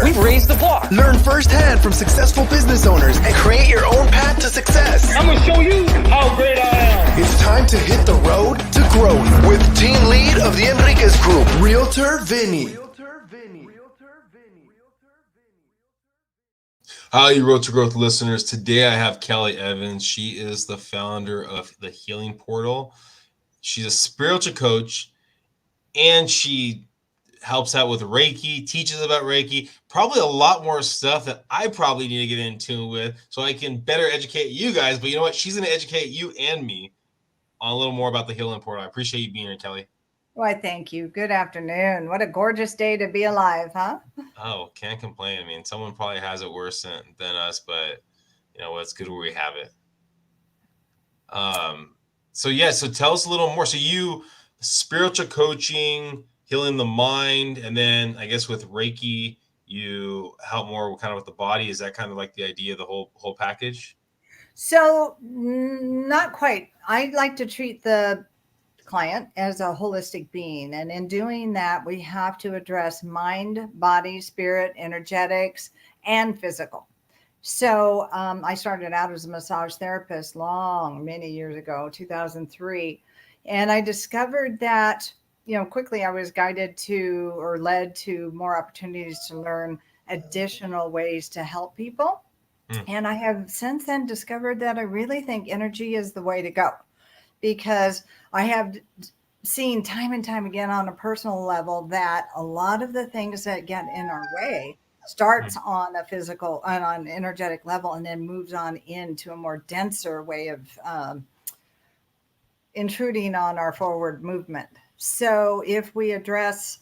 We've raised the bar. Learn firsthand from successful business owners and create your own path to success. I'm going to show you how great I am. It's time to hit the road to growth with team lead of the Enriquez Group, Realtor Vinny. Hi, you Road to Growth listeners. Today I have Kelle Evans. She is the founder of the Healing Portal. She's a spiritual coach, and she helps out with Reiki, teaches about Reiki, probably a lot more stuff that I probably need to get in tune with so I can better educate you guys. But you know what? She's going to educate you and me on a little more about the Healing Portal. I appreciate you being here, Kelle. Why, thank you. Good afternoon. What a gorgeous day to be alive, huh? Oh, can't complain. I mean, someone probably has it worse than us, but you know, it's good where we have it. So tell us a little more. So you spiritual coaching, healing the mind, and then I guess with Reiki, you help more kind of with the body. Is that kind of like the idea of the whole package? So not quite. I like to treat the client as a holistic being. And in doing that, we have to address mind, body, spirit, energetics, and physical. So I started out as a massage therapist many years ago, 2003. And I discovered that, quickly I was guided to or led to more opportunities to learn additional ways to help people. And I have since then discovered that I really think energy is the way to go, because I have seen time and time again on a personal level that a lot of the things that get in our way starts on a physical and on an energetic level and then moves on into a more denser way of intruding on our forward movement. So if we address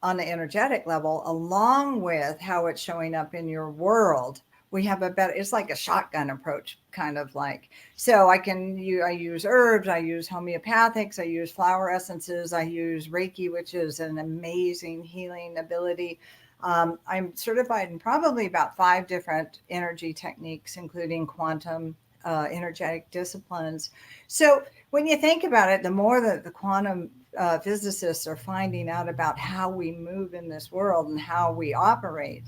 on the energetic level, along with how it's showing up in your world, we have it's like a shotgun approach, kind of like. So I use herbs, I use homeopathics, I use flower essences, I use Reiki, which is an amazing healing ability. I'm certified in probably about 5 different energy techniques, including quantum energetic disciplines. So when you think about it, the more that the quantum physicists are finding out about how we move in this world and how we operate,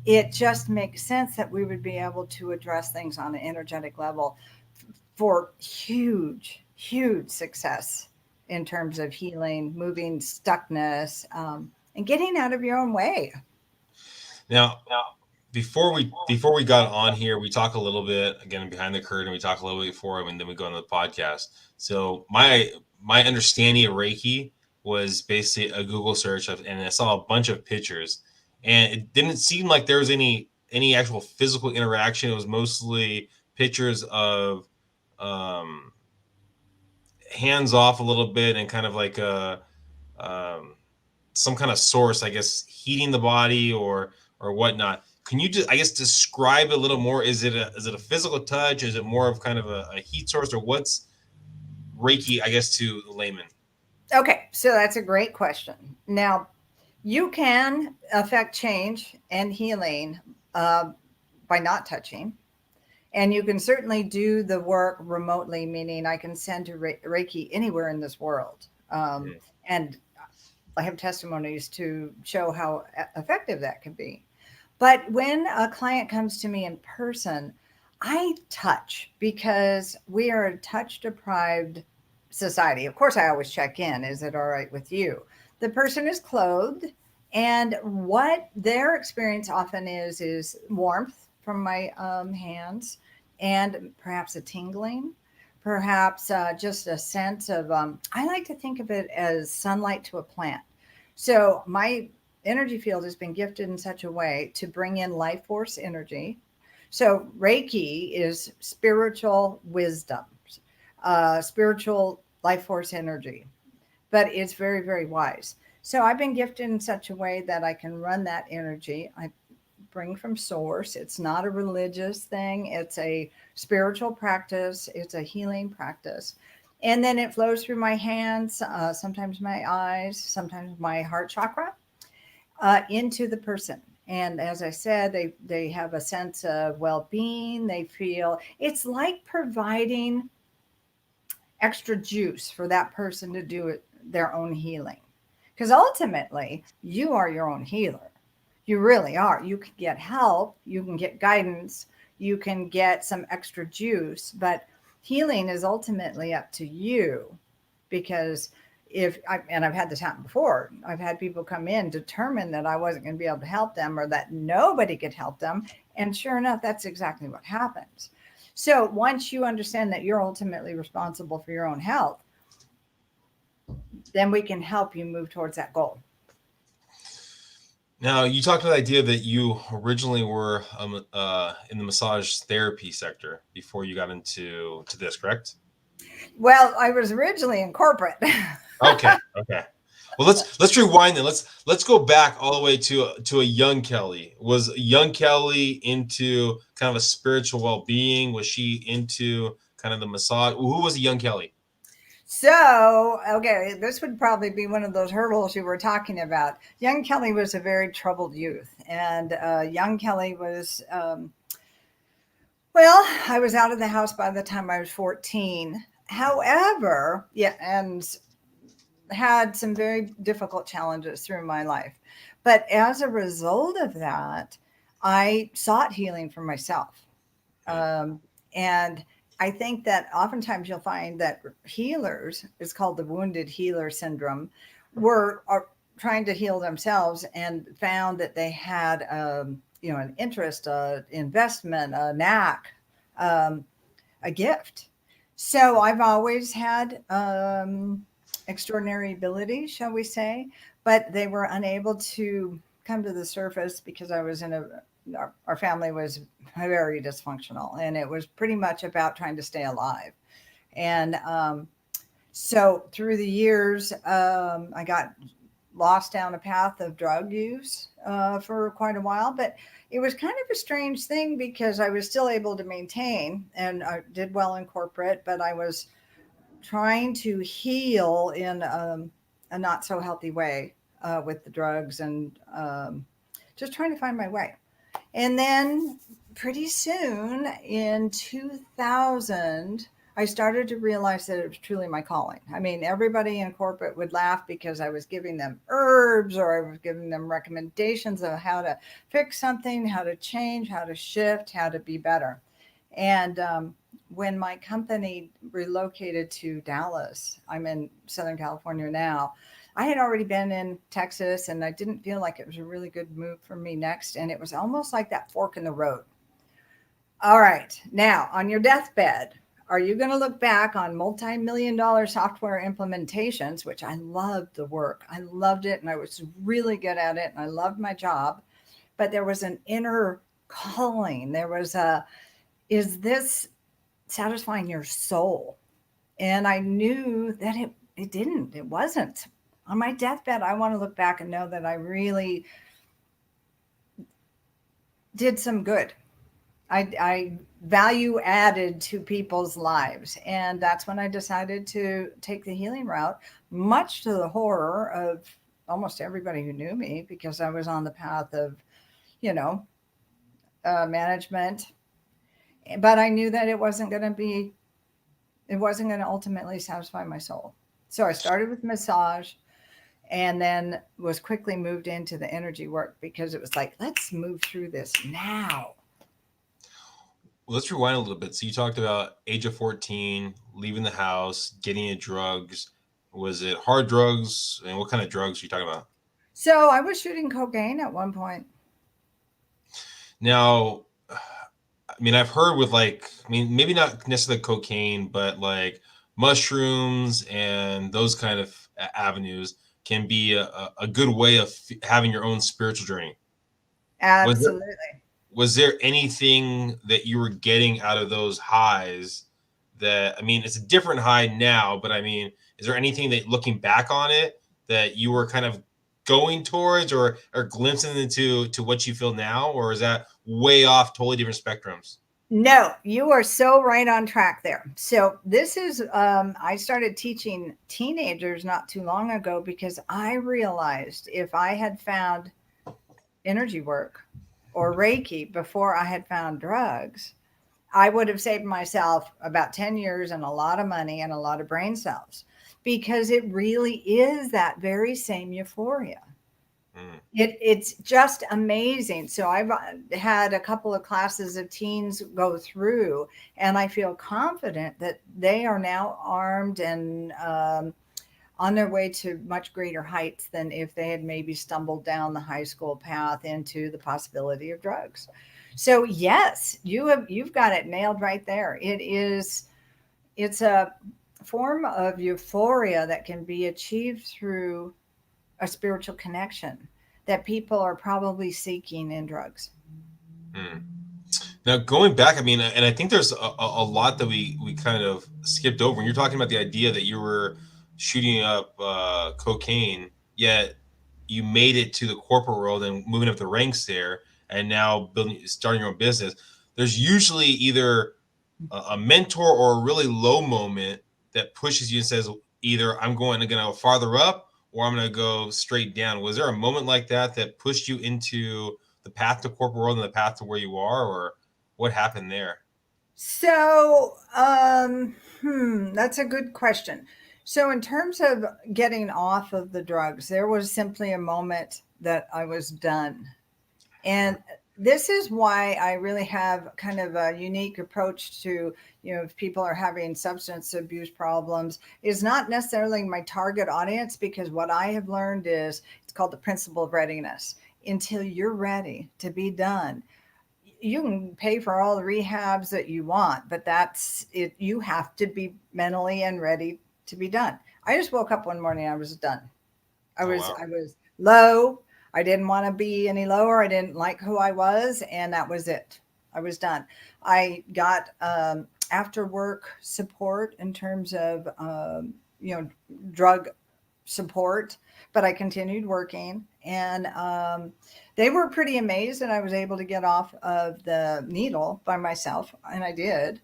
it just makes sense that we would be able to address things on an energetic level for huge, huge success in terms of healing, moving stuckness, and getting out of your own way. Now, before we got on here, we talk a little bit again behind the curtain. We talk a little bit before, and then we go on the podcast. So my understanding of Reiki was basically a Google search and I saw a bunch of pictures. And it didn't seem like there was any actual physical interaction. It was mostly pictures of hands off a little bit and kind of like some kind of source, I guess, heating the body or whatnot. Can you just, I guess, describe a little more? Is it a physical touch? Is it more of kind of a heat source, or what's Reiki, I guess, to layman? Okay, so that's a great question. Now, you can affect change and healing by not touching. And you can certainly do the work remotely, meaning I can send to Reiki anywhere in this world. And I have testimonies to show how effective that can be. But when a client comes to me in person, I touch, because we are a touch-deprived society. Of course, I always check in. Is it all right with you? The person is clothed, and what their experience often is warmth from my hands, and perhaps a tingling, perhaps just a sense of, I like to think of it as sunlight to a plant. So my energy field has been gifted in such a way to bring in life force energy. So Reiki is spiritual wisdom, spiritual life force energy, but it's very, very wise. So I've been gifted in such a way that I can run that energy. I bring from source. It's not a religious thing. It's a spiritual practice. It's a healing practice. And then it flows through my hands, sometimes my eyes, sometimes my heart chakra, into the person. And as I said, they have a sense of well-being. They feel it's like providing extra juice for that person to do their own healing. Because ultimately, you are your own healer. You really are. You can get help, you can get guidance, you can get some extra juice, but healing is ultimately up to you. Because and I've had this happen before, I've had people come in determined that I wasn't going to be able to help them or that nobody could help them. And sure enough, that's exactly what happens. So once you understand that you're ultimately responsible for your own health, then we can help you move towards that goal. Now, you talked about the idea that you originally were in the massage therapy sector before you got into this, correct? Well, I was originally in corporate. Okay. Well, let's rewind then. Let's go back all the way to a young Kelly. Was young Kelly into kind of a spiritual well-being? Was she into kind of the massage? Who was a young Kelly? So, okay, this would probably be one of those hurdles you were talking about. Young Kelly was a very troubled youth, and young Kelly was, well, I was out of the house by the time I was 14. However, yeah, and had some very difficult challenges through my life. But as a result of that, I sought healing for myself. And I think that oftentimes you'll find that healers, it's called the wounded healer syndrome, are trying to heal themselves and found that they had, an interest, investment, a knack, a gift. So I've always had extraordinary abilities, shall we say, but they were unable to come to the surface because I was our family was very dysfunctional, and it was pretty much about trying to stay alive. And so through the years, I got lost down a path of drug use for quite a while, but it was kind of a strange thing because I was still able to maintain, and I did well in corporate, but I was trying to heal in a not so healthy way with the drugs, and just trying to find my way. And then pretty soon in 2000, I started to realize that it was truly my calling. I mean, everybody in corporate would laugh because I was giving them herbs, or I was giving them recommendations of how to fix something, how to change, how to shift, how to be better. And when my company relocated to Dallas, I'm in Southern California now, I had already been in Texas, and I didn't feel like it was a really good move for me next. And it was almost like that fork in the road. All right, now on your deathbed, are you going to look back on multi-million-dollar software implementations, which I loved the work. I loved it, and I was really good at it, and I loved my job. But there was an inner calling. There was is this satisfying your soul? And I knew that it wasn't. On my deathbed, I want to look back and know that I really did some good. I value added to people's lives. And that's when I decided to take the healing route, much to the horror of almost everybody who knew me, because I was on the path of, management. But I knew that it wasn't going to ultimately satisfy my soul. So I started with massage, and then was quickly moved into the energy work because it was like, let's move through this now. Well, let's rewind a little bit. So you talked about age of 14, leaving the house, getting into drugs. Was it hard drugs? And what kind of drugs are you talking about? So I was shooting cocaine at one point. Now, I mean, I've heard with maybe not necessarily cocaine, but like mushrooms and those kind of avenues can be a good way of having your own spiritual journey. Absolutely. Was there anything that you were getting out of those highs that, I mean, it's a different high now, but I mean, is there anything that looking back on it that you were kind of going towards or glimpsing into what you feel now? Or is that way off, totally different spectrums? No, you are so right on track there. So this is, I started teaching teenagers not too long ago because I realized if I had found energy work or Reiki before I had found drugs, I would have saved myself about 10 years and a lot of money and a lot of brain cells, because it really is that very same euphoria. It's just amazing. So I've had a couple of classes of teens go through, and I feel confident that they are now armed and on their way to much greater heights than if they had maybe stumbled down the high school path into the possibility of drugs. So yes, you've got it nailed right there. It's a form of euphoria that can be achieved through a spiritual connection that people are probably seeking in drugs. Mm. Now, going back, I mean, and I think there's a lot that we kind of skipped over. When you're talking about the idea that you were shooting up cocaine, yet you made it to the corporate world and moving up the ranks there, and now starting your own business. There's usually either a mentor or a really low moment that pushes you and says, either I'm going to go farther up or I'm going to go straight down. Was there a moment like that that pushed you into the path to corporate world and the path to where you are, or what happened there? So, that's a good question. So, in terms of getting off of the drugs, there was simply a moment that I was done. And this is why I really have kind of a unique approach to, if people are having substance abuse problems, is not necessarily my target audience, because what I have learned is it's called the principle of readiness. Until you're ready to be done, you can pay for all the rehabs that you want, but that's it. You have to be mentally and ready to be done. I just woke up one morning, I was done. I Oh was wow. I was low. I didn't want to be any lower. I didn't like who I was, and that was it. I was done. I got after work support in terms of drug support, but I continued working, and they were pretty amazed that I was able to get off of the needle by myself, and I did.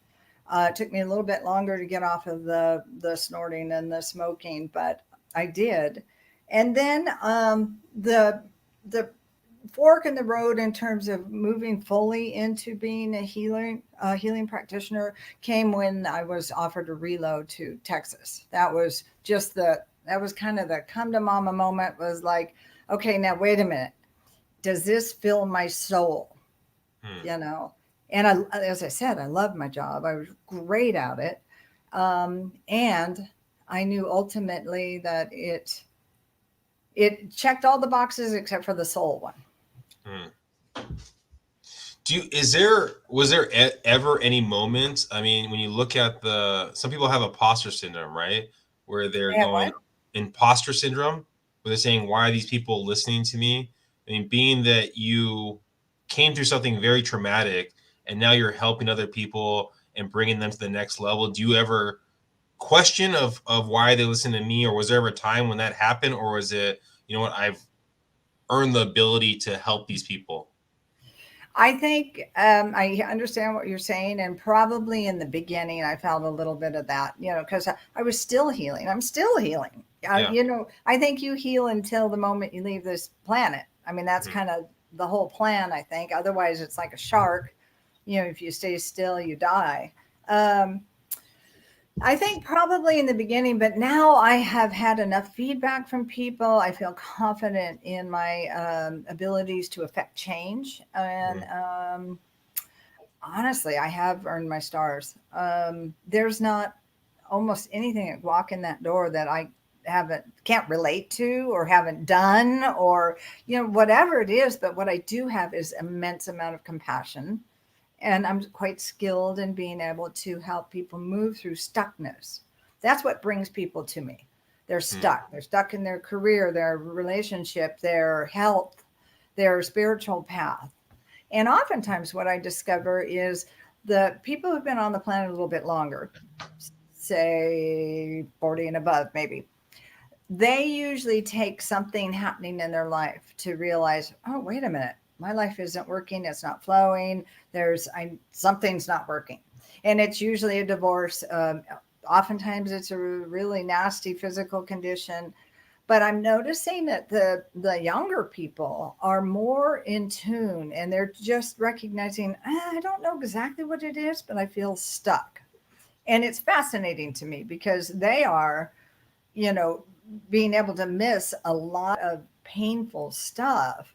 It took me a little bit longer to get off of the snorting and the smoking, but I did. And then the fork in the road in terms of moving fully into being a healing practitioner came when I was offered a reload to Texas. That was kind of the come to mama moment. Was like, okay, now wait a minute, does this fill my soul? Hmm. You know, and as I said, I loved my job. I was great at it, and I knew ultimately that it checked all the boxes except for the soul one. Hmm. Was there ever any moment? I mean, when you look at some people have imposter syndrome, right? Where they're Yeah, going what? imposter syndrome, where they're saying, why are these people listening to me? I mean, being that you came through something very traumatic and now you're helping other people and bringing them to the next level, do you ever question of why they listen to me? Or was there ever a time when that happened? Or was it, what, I've earned the ability to help these people? I think I understand what you're saying, and probably in the beginning, I felt a little bit of that, because I was still healing. I'm still healing. Yeah. I think you heal until the moment you leave this planet. I mean, that's Mhm. kind of the whole plan, I think. Otherwise, it's like a shark. If you stay still, you die. Um, I think probably in the beginning, but now I have had enough feedback from people. I feel confident in my abilities to affect change. And Mhm. honestly, I have earned my stars. There's not almost anything that walk in that door that I can't relate to or haven't done, or whatever it is. But what I do have is immense amount of compassion, and I'm quite skilled in being able to help people move through stuckness. That's what brings people to me. They're Mhm. stuck. They're stuck in their career, their relationship, their health, their spiritual path. And oftentimes, what I discover is the people who've been on the planet a little bit longer, say 40 and above, maybe, they usually take something happening in their life to realize, oh, wait a minute, my life isn't working. It's not flowing. Something's not working. And it's usually a divorce. Oftentimes, it's a really nasty physical condition. But I'm noticing that the younger people are more in tune, and they're just recognizing, I don't know exactly what it is, but I feel stuck. And it's fascinating to me because they are, you know, being able to miss a lot of painful stuff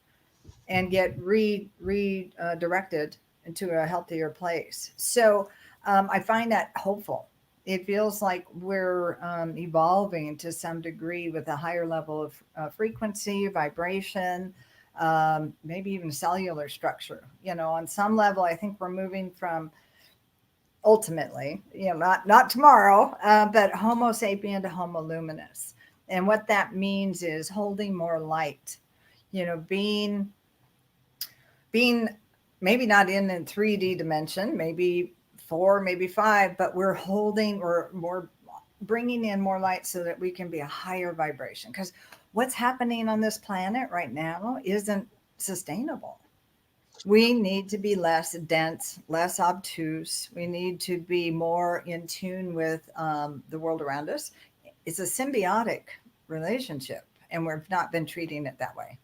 and get redirected into a healthier place. So I find that hopeful. It feels like we're evolving to some degree with a higher level of frequency, vibration, maybe even cellular structure. On some level, I think we're moving from ultimately, not tomorrow, but Homo sapien to Homo luminous. And what that means is holding more light, being maybe not in a 3D dimension, maybe 4, maybe 5, but we're bringing in more light so that we can be a higher vibration. Because what's happening on this planet right now isn't sustainable. We need to be less dense, less obtuse. We need to be more in tune with the world around us. It's a symbiotic relationship, and we've not been treating it that way.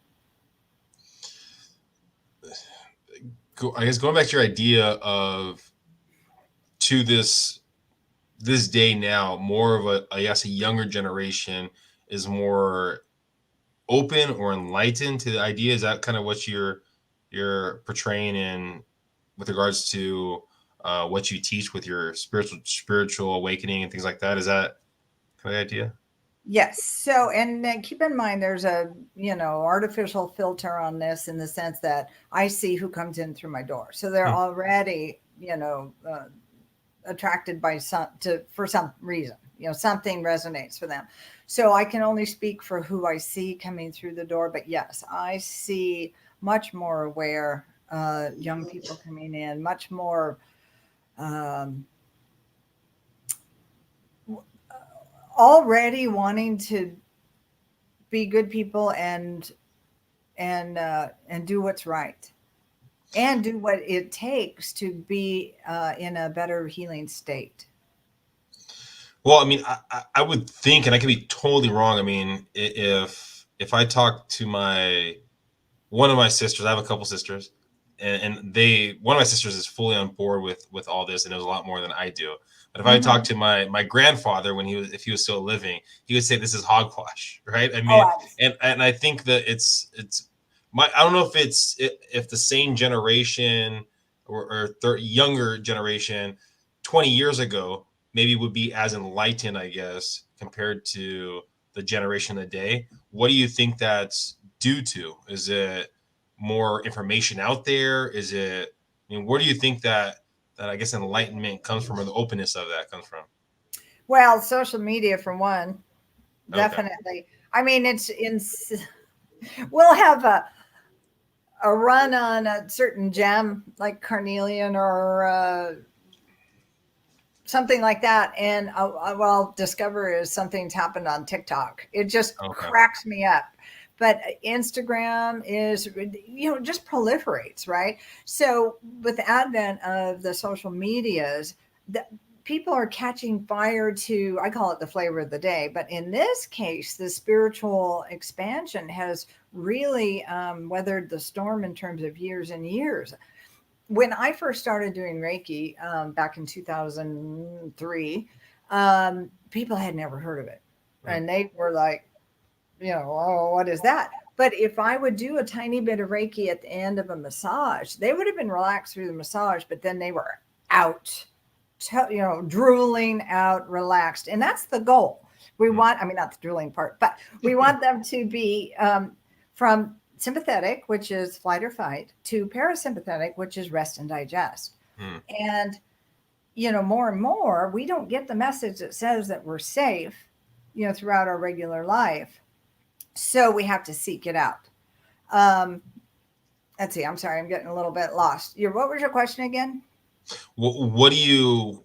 I guess going back to your idea of to this day now, more of I guess a younger generation is more open or enlightened to the idea. Is that kind of what you're portraying in with regards to what you teach with your spiritual awakening and things like that? Is that kind of the idea? Yes. So, and then keep in mind, there's a, artificial filter on this in the sense that I see who comes in through my door. So they're already, attracted for some reason, something resonates for them. So I can only speak for who I see coming through the door. But yes, I see much more aware young people coming in, much more already wanting to be good people and do what's right and do what it takes to be in a better healing state. Well, I mean, I would think, and I could be totally wrong. I mean, if I talk to one of my sisters, I have a couple sisters, and one of my sisters is fully on board with all this and knows a lot more than I do. But if I talk to my grandfather if he was still living, he would say this is hogwash, right? I mean, and I think that it's I don't know if the same generation or younger generation 20 years ago maybe would be as enlightened, I guess, compared to the generation of the day. What do you think that's due to? Is it more information out there? Is it, I mean, where do you think that I guess enlightenment comes from, or the openness of that comes from? Well, social media for one, definitely. Okay. I mean, we'll have a run on a certain gem like carnelian or something like that, and what I'll discover is something's happened on TikTok. It just cracks me up. But Instagram is, just proliferates, right? So with the advent of the social medias, people are catching fire to, I call it the flavor of the day. But in this case, the spiritual expansion has really weathered the storm in terms of years and years. When I first started doing Reiki back in 2003, people had never heard of it. And they were like, oh, what is that? But if I would do a tiny bit of Reiki at the end of a massage, they would have been relaxed through the massage, but then they were out, drooling out, relaxed. And that's the goal. We want, not the drooling part, but we want them to be from sympathetic, which is flight or fight, to parasympathetic, which is rest and digest. And, more and more, we don't get the message that says that we're safe, throughout our regular life. So we have to seek it out. Let's see. I'm sorry. I'm getting a little bit lost. What was your question again? What do you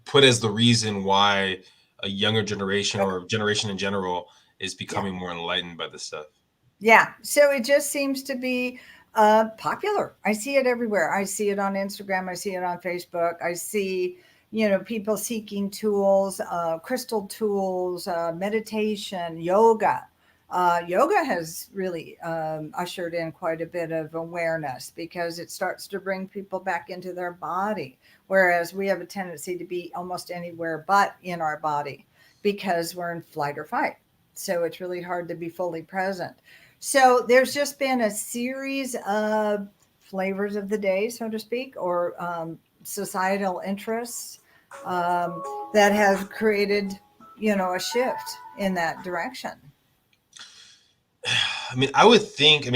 put as the reason why a younger generation or generation in general is becoming more enlightened by this stuff? Yeah. So it just seems to be popular. I see it everywhere. I see it on Instagram. I see it on Facebook. I see, people seeking tools, crystal tools, meditation, yoga. Yoga has really ushered in quite a bit of awareness because it starts to bring people back into their body, whereas we have a tendency to be almost anywhere but in our body. because we're in flight or fight. So it's really hard to be fully present. So there's just been a series of flavors of the day, so to speak, or societal interests that have created, a shift in that direction. I mean, I would think,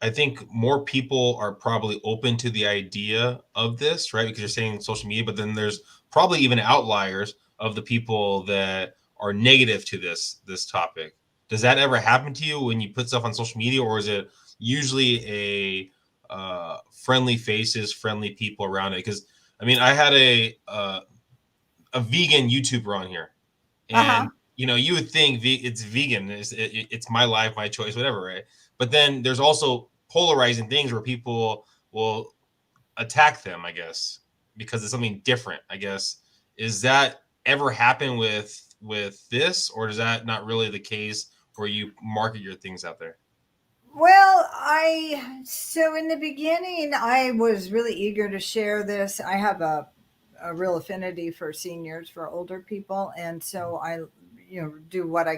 I think more people are probably open to the idea of this, right? Because you're saying social media, but then there's probably even outliers of the people that are negative to this topic. Does that ever happen to you when you put stuff on social media, or is it usually a friendly faces, friendly people around it? Because I mean, I had a vegan YouTuber on here, Uh-huh. and you would think it's vegan, it's my life, my choice, whatever, right? But then there's also polarizing things where people will attack them, I guess, because it's something different, I guess. Is that ever happen with this, or is that not really the case where you market your things out there? Well, so in the beginning, I was really eager to share this. I have a real affinity for seniors, for older people. And so I, do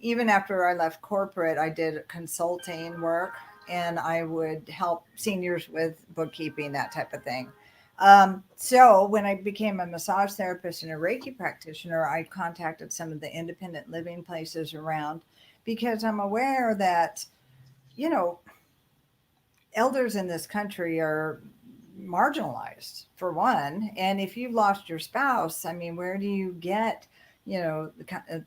even after I left corporate, I did consulting work and I would help seniors with bookkeeping, that type of thing. So when I became a massage therapist and a Reiki practitioner, I contacted some of the independent living places around because I'm aware that, you know, elders in this country are marginalized for one. And if you've lost your spouse, I mean, where do you get, the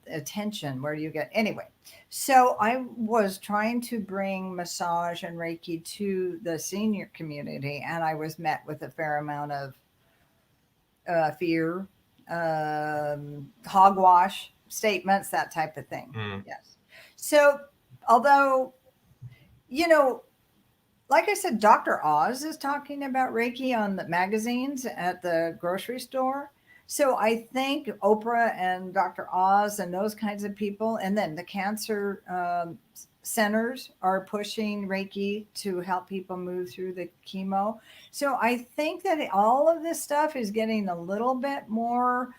attention? Where do you get anyway? So I was trying to bring massage and Reiki to the senior community, and I was met with a fair amount of fear, hogwash statements, that type of thing. Mm. Yes. So, although, you know, like I said, Dr. Oz is talking about Reiki on the magazines at the grocery store. So I think Oprah and Dr. Oz and those kinds of people, and then the cancer centers are pushing Reiki to help people move through the chemo. So I think that all of this stuff is getting a little bit more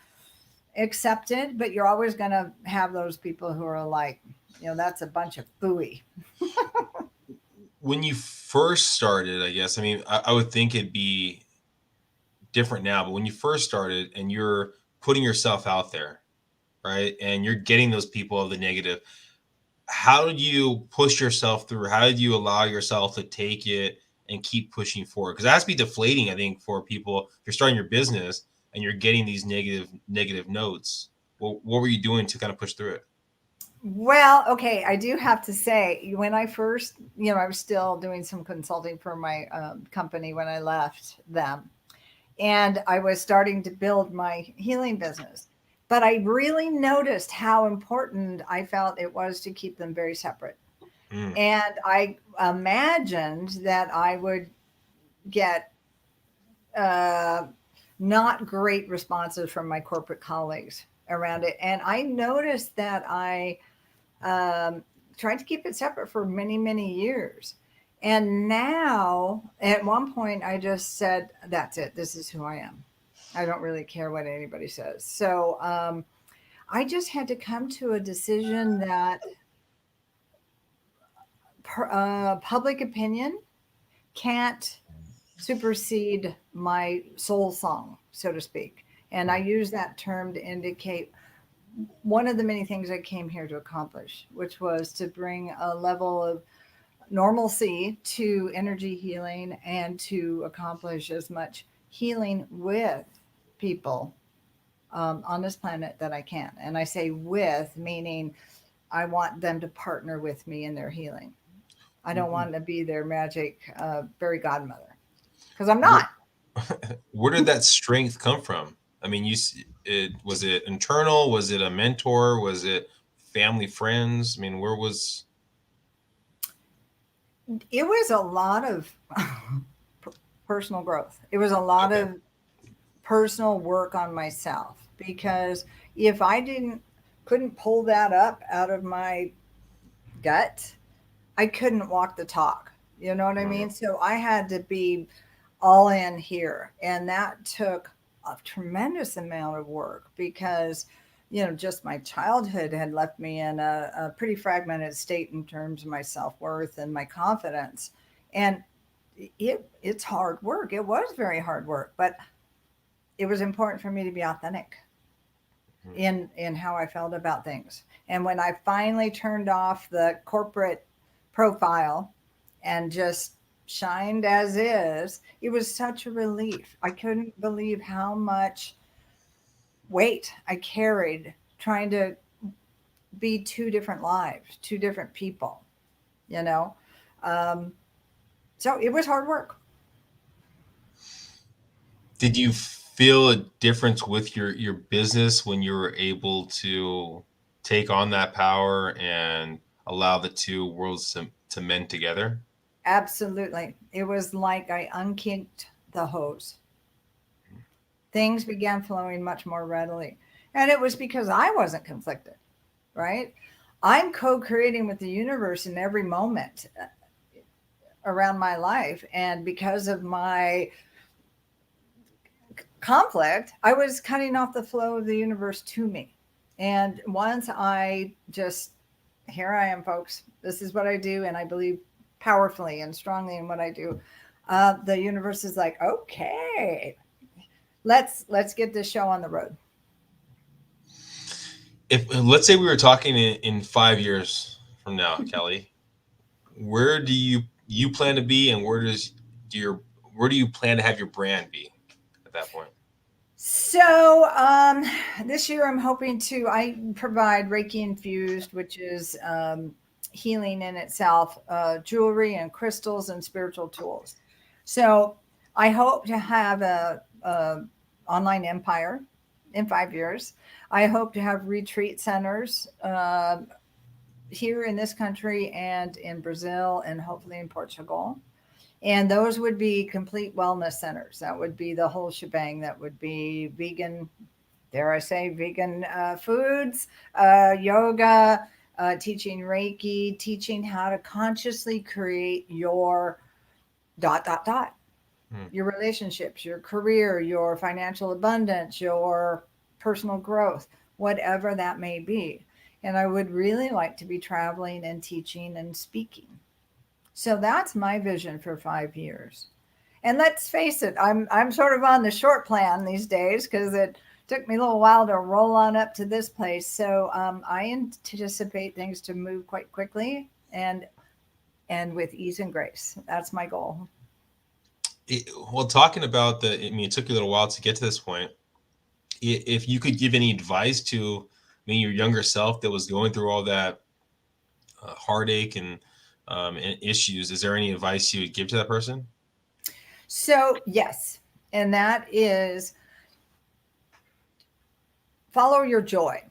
accepted, but you're always going to have those people who are like, that's a bunch of phooey. When you first started, I guess, I would think it'd be different now, but when you first started and you're putting yourself out there, right, and you're getting those people of the negative, how do you push yourself through? How did you allow yourself to take it and keep pushing forward? Because it has to be deflating, I think, for people. If you're starting your business and you're getting these negative notes, well, what were you doing to kind of push through it? Well, okay, I do have to say, when I first, I was still doing some consulting for my company when I left them, and I was starting to build my healing business. But I really noticed how important I felt it was to keep them very separate. Mm. And I imagined that I would get uh, not great responses from my corporate colleagues around it. And I noticed that I um, tried to keep it separate for many, many years. And now, at one point, I just said, that's it. This is who I am. I don't really care what anybody says. So I just had to come to a decision that public opinion can't supersede my soul song, so to speak. And I use that term to indicate one of the many things I came here to accomplish, which was to bring a level of normalcy to energy healing and to accomplish as much healing with people on this planet that I can. And I say with, meaning I want them to partner with me in their healing. I don't want to be their magic fairy godmother because I'm Where, not. where did that strength come from? I mean, was it internal? Was it a mentor? Was it family, friends? I mean, where was? It was a lot of personal growth. It was a lot Okay. of personal work on myself because if I couldn't pull that up out of my gut, I couldn't walk the talk. You know what I Mhm. mean? So I had to be all in here, and that took a tremendous amount of work because just my childhood had left me in a pretty fragmented state in terms of my self-worth and my confidence. And it's hard work. It was very hard work, but it was important for me to be authentic in how I felt about things. And when I finally turned off the corporate profile and just shined as is, it was such a relief. I couldn't believe how much weight I carried trying to be two different lives, two different people, you know? Um, so it was hard work. Did you feel a difference with your business when you were able to take on that power and allow the two worlds to mend together? Absolutely. It was like I unkinked the hose. Things began flowing much more readily. And it was because I wasn't conflicted, right? I'm co creating with the universe in every moment around my life. And because of my conflict, I was cutting off the flow of the universe to me. And once I just, here I am, folks, this is what I do. And I believe powerfully and strongly in what I do. The universe is like, okay, let's get this show on the road. If let's say we were talking in 5 years from now, Kelly, where do you plan to be, and where do you plan to have your brand be at that point? So this year I'm hoping I provide Reiki infused, which is healing in itself, jewelry and crystals and spiritual tools. So I hope to have a online empire in 5 years. I hope to have retreat centers here in this country and in Brazil and hopefully in Portugal. And those would be complete wellness centers. That would be the whole shebang. That would be vegan, dare I say, vegan foods, yoga, teaching Reiki, teaching how to consciously create your ... your relationships, your career, your financial abundance, your personal growth, whatever that may be. And I would really like to be traveling and teaching and speaking. So that's my vision for 5 years. And let's face it, I'm sort of on the short plan these days because it took me a little while to roll on up to this place. So I anticipate things to move quite quickly and with ease and grace. That's my goal. Well, talking about it took you a little while to get to this point. If you could give any advice to maybe your younger self that was going through all that heartache and issues, is there any advice you would give to that person? So, yes, and that is follow your joy,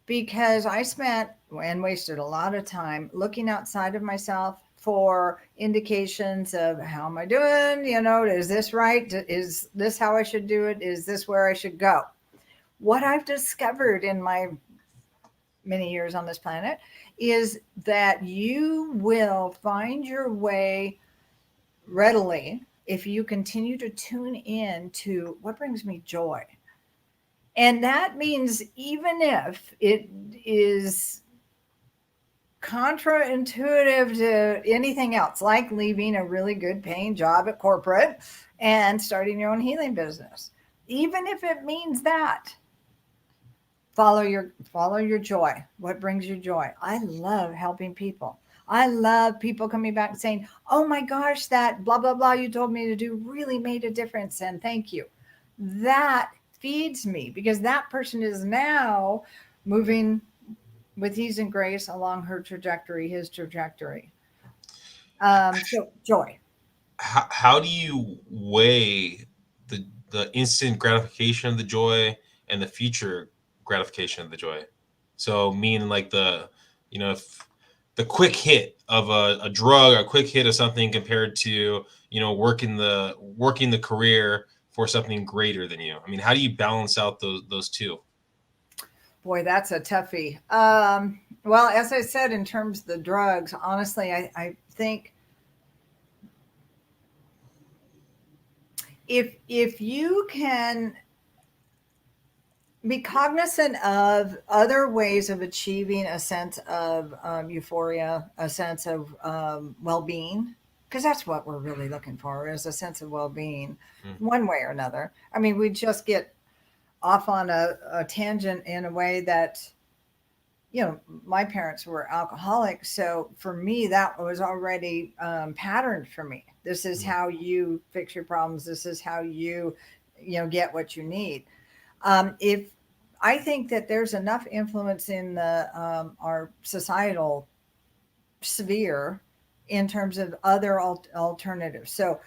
because I spent and wasted a lot of time looking outside of myself for indications of how am I doing? Is this right? Is this how I should do it? Is this where I should go? What I've discovered in my many years on this planet is that you will find your way readily if you continue to tune in to what brings me joy. And that means even if it is contra-intuitive to anything else, like leaving a really good paying job at corporate and starting your own healing business, even if it means that, follow your joy. What brings you joy? I love helping people. I love people coming back and saying, oh my gosh, that blah blah blah you told me to do really made a difference, and thank you. That feeds me because that person is now moving with ease and grace along his trajectory. So joy. How do you weigh the instant gratification of the joy and the future gratification of the joy? So meaning like if the quick hit of a drug, a quick hit of something compared to working the career for something greater than you. I mean, how do you balance out those two? Boy, that's a toughie. Well, as I said, in terms of the drugs, honestly, I think if you can be cognizant of other ways of achieving a sense of euphoria, a sense of well-being, because that's what we're really looking for, is a sense of well-being, one way or another. I mean, we just get off on a tangent in a way that, my parents were alcoholics, so for me that was already patterned for me. This is how you fix your problems. This is how get what you need. If I think that there's enough influence in the our societal sphere in terms of other alternatives. So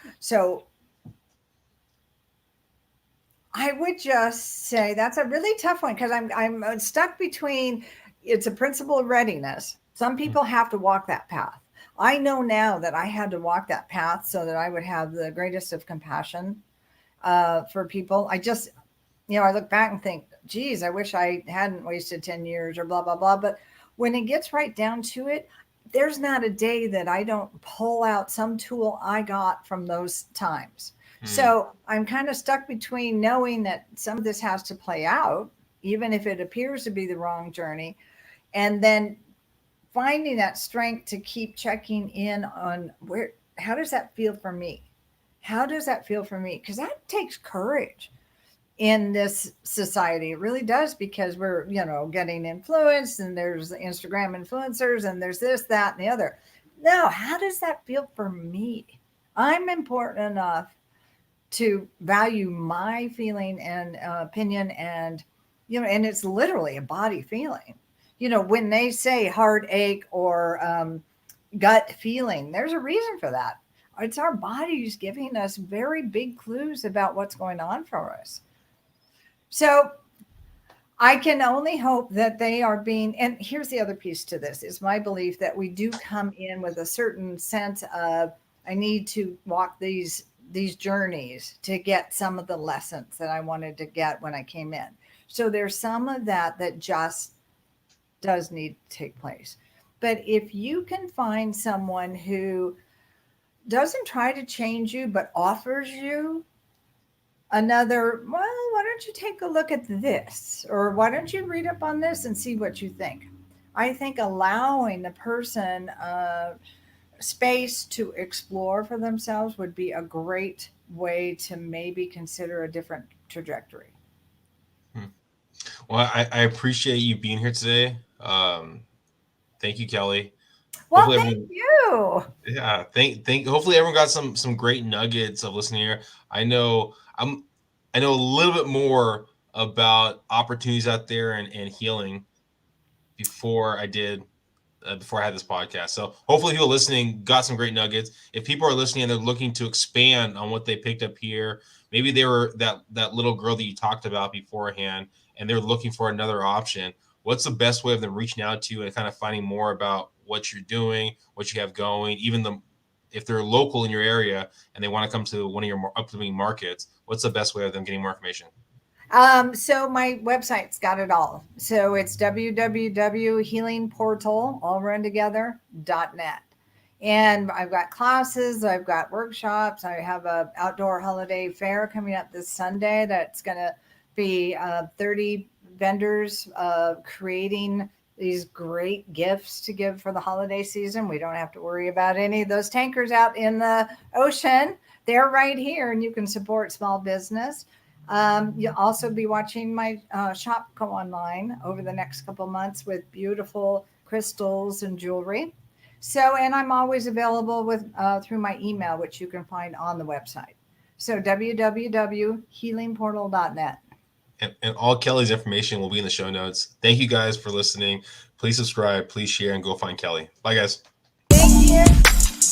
I would just say that's a really tough one, because I'm stuck between, it's a principle of readiness. Some people have to walk that path. I know now that I had to walk that path so that I would have the greatest of compassion for people. I just, I look back and think, geez, I wish I hadn't wasted 10 years or blah, blah, blah. But when it gets right down to it, there's not a day that I don't pull out some tool I got from those times. So I'm kind of stuck between knowing that some of this has to play out, even if it appears to be the wrong journey, and then finding that strength to keep checking in on how does that feel for me? How does that feel for me? Because that takes courage in this society. It really does, because we're, getting influenced, and there's Instagram influencers, and there's this, that, and the other. No, how does that feel for me? I'm important enough to value my feeling and opinion, and, and it's literally a body feeling. When they say heartache or gut feeling, there's a reason for that. It's our bodies giving us very big clues about what's going on for us. So I can only hope that they are being, and here's the other piece to this, is my belief that we do come in with a certain sense of, I need to walk these journeys to get some of the lessons that I wanted to get when I came in. So there's some of that just does need to take place. But if you can find someone who doesn't try to change you, but offers you another, well, why don't you take a look at this? Or why don't you read up on this and see what you think? I think allowing the person space to explore for themselves would be a great way to maybe consider a different trajectory. Well, I appreciate you being here today. Thank you, Kelle. Well, thank you. Yeah, hopefully everyone got some great nuggets of listening here. I know a little bit more about opportunities out there and healing before I had this podcast. So hopefully people listening got some great nuggets. If people are listening and they're looking to expand on what they picked up here, maybe they were that little girl that you talked about beforehand, and they're looking for another option. What's the best way of them reaching out to you and kind of finding more about what you're doing, what you have going, if they're local in your area and they want to come to one of your more upcoming markets, what's the best way of them getting more information? So my website's got it all. So it's www.healingportal, all run together.net. And I've got classes, I've got workshops, I have a outdoor holiday fair coming up this Sunday that's going to be 30 vendors creating these great gifts to give for the holiday season. We don't have to worry about any of those tankers out in the ocean. They're right here, and you can support small business. You'll also be watching my shop go online over the next couple months with beautiful crystals and jewelry. So, and I'm always available through my email, which you can find on the website. So www.healingportal.net. And all Kelle's information will be in the show notes. Thank you guys for listening. Please subscribe, please share, and go find Kelle. Bye, guys.